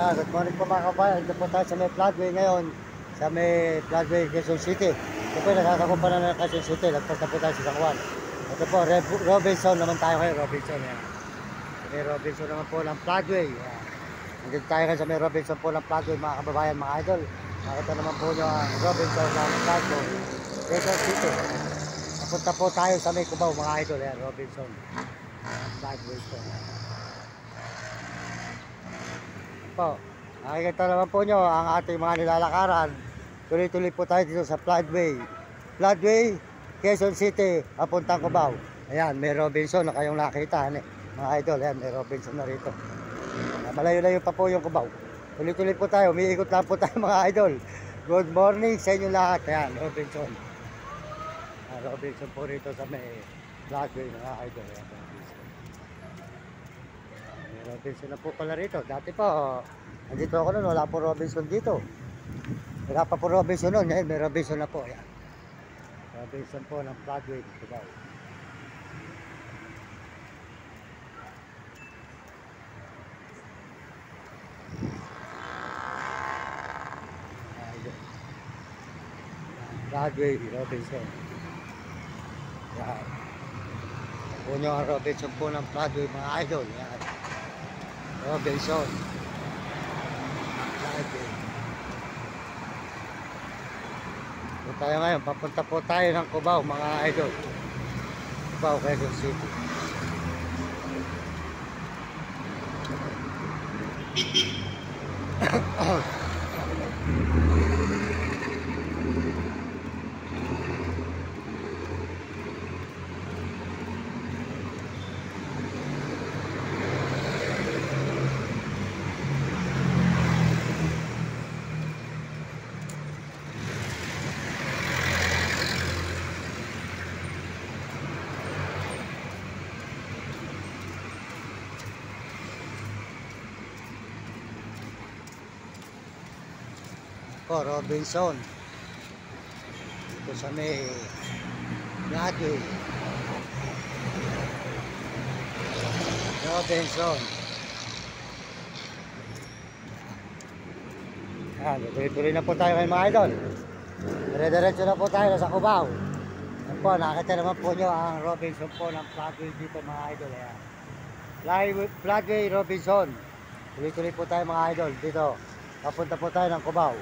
Good morning po mga kabayan. Ito po tayo sa may Floodway ngayon. Sa may Floodway, Quezon City. Ito po, nakakakumpa na ng Quezon City. Nagpunta po tayo sa San Juan. Ito po, Robinson naman tayo ngayon. Robinson yan. May Robinson naman po ng Floodway. Nandito tayo ngayon sa may Robinson po ng Floodway mga kababayan, mga idol. Nakita naman po nyo ang Robinson ng Floodway, Quezon City. Napunta po tayo sa may Cubao mga idol. Yan, Robinson. Floodway po. Po, nakikita naman po nyo ang ating mga nilalakaran. Tuloy-tuloy po tayo dito sa Floodway, Quezon City, papuntang Cubao. Ayan, may Robinson na kayong nakita mga idol. Ayan, may Robinson na rito. Malayo-layo pa po yung Cubao. Tuloy-tuloy po tayo, umiikot lang po tayo mga idol. Good morning sa inyo lahat. Ayan, Robinson. Robinson po rito sa may Floodway mga idol. Ayan, Robinson na po pala rito. Dati po, nandito ako noon, wala po Robinson dito. Wala pa po Robinson noon. Ngayon, may Robinson na po. Yan. Robinson po ng Floodway. Cubao. Floodway, Robinson. Yan. Puno ang Robinson po ng Floodway mga idol. Yan. Robinson. So tayo ngayon, papunta po tayo ng Cubao mga idol. Cubao, Quezon City. Robinson ito sa may Floodway. Robinson. Tuloy-tuloy na po tayo ngayon mga idol. Dire-diretso na po tayo sa Cubao. Yan po, nakita naman po nyo ang Robinson po ng Floodway dito mga idol. Floodway, Robinson. Tuloy-tuloy po tayo mga idol dito. Papunta po tayo ng Cubao.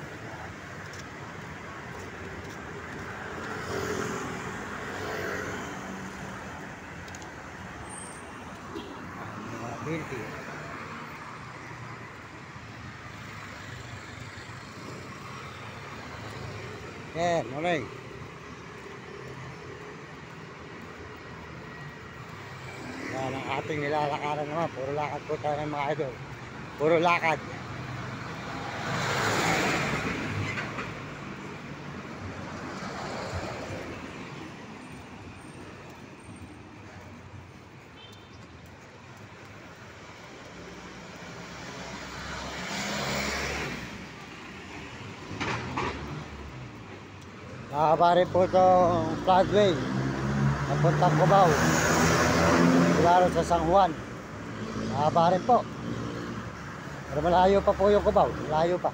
Binti. Yan, mulay. Yan ang ating nilalakaran naman. Puro lakad po tayo ng mga idol. Puro lakad. Nakaba rin po itong Floodway napuntang Cubao mula sa San Juan. Nakaba rin po, pero malayo pa po yung Cubao. Malayo pa.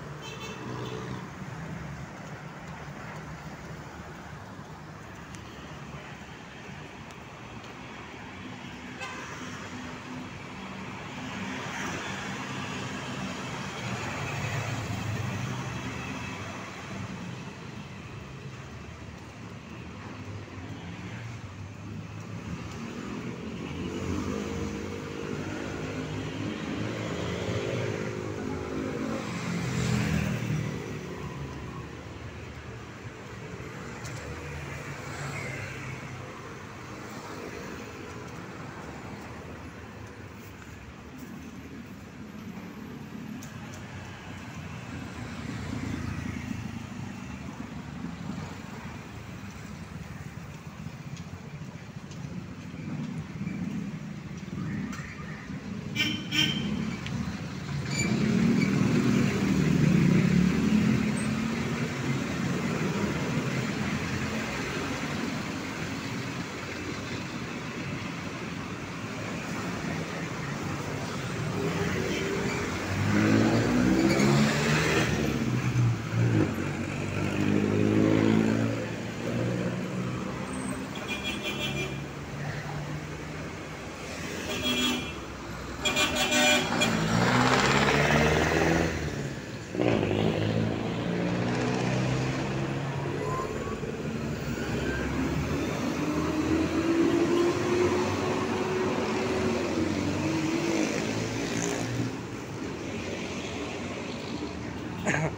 Dati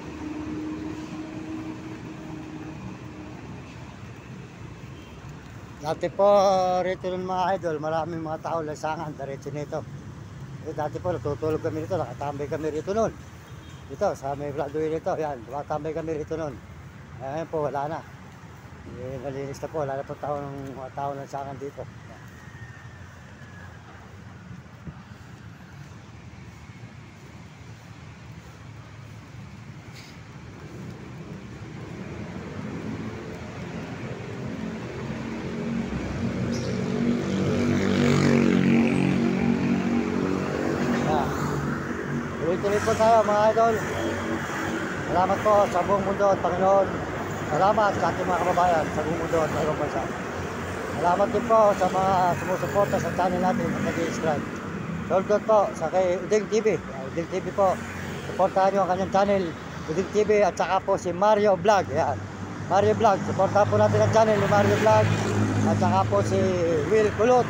po rito ng mga idol, maraming mga tao lansangan, diretso nito. Dati po natutulog kami rito, nakatambay kami rito noon. Dito sa may Broadway rito, yan, nakatambay kami rito noon. Ngayon po wala na. Nalinis na po, wala na po mga tao lansangan dito. Tuloy-tuloy po tayo mga idol. Salamat po sa buong mundo at Panginoon. Salamat sa ating mga kababayan sa buong mundo at ibang bansa. Salamat din po sa mga sumusuporta sa channel natin at nag-i-subscribe. Shout po sa kay Uding TV. Uding TV po. Supportahan nyo ang kanyang channel, Uding TV, at saka po si Mario Vlog. Yan. Mario Vlog. Supportahan po natin ang channel ni Mario Vlog. At saka po si Will Kulot.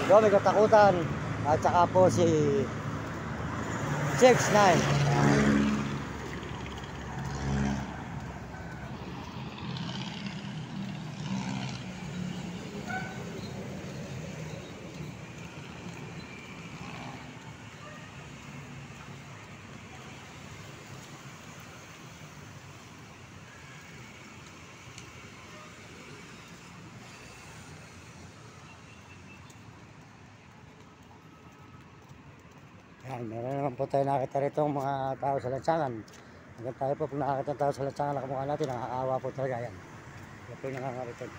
Domi Katakutan. At saka po si 6-9. Yan, meron naman po tayo nakita rito mga tao sa lansangan. Hanggang tayo po, pag nakakita ng tao sa lansangan na kamukha natin, nakakaawa po talaga yan. Yan po yung nakakaritin.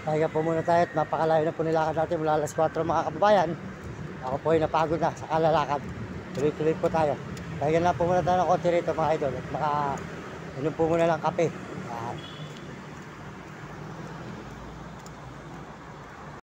Pahinga po muna tayo at napakalayo na po nilakad natin mula alas 4 mga kababayan. Ako po ay napagod na sa kalalakad. Tuloy-tuloy po tayo. Pahinga na po muna tayo ng konti rito mga idol at inom po muna lang kape.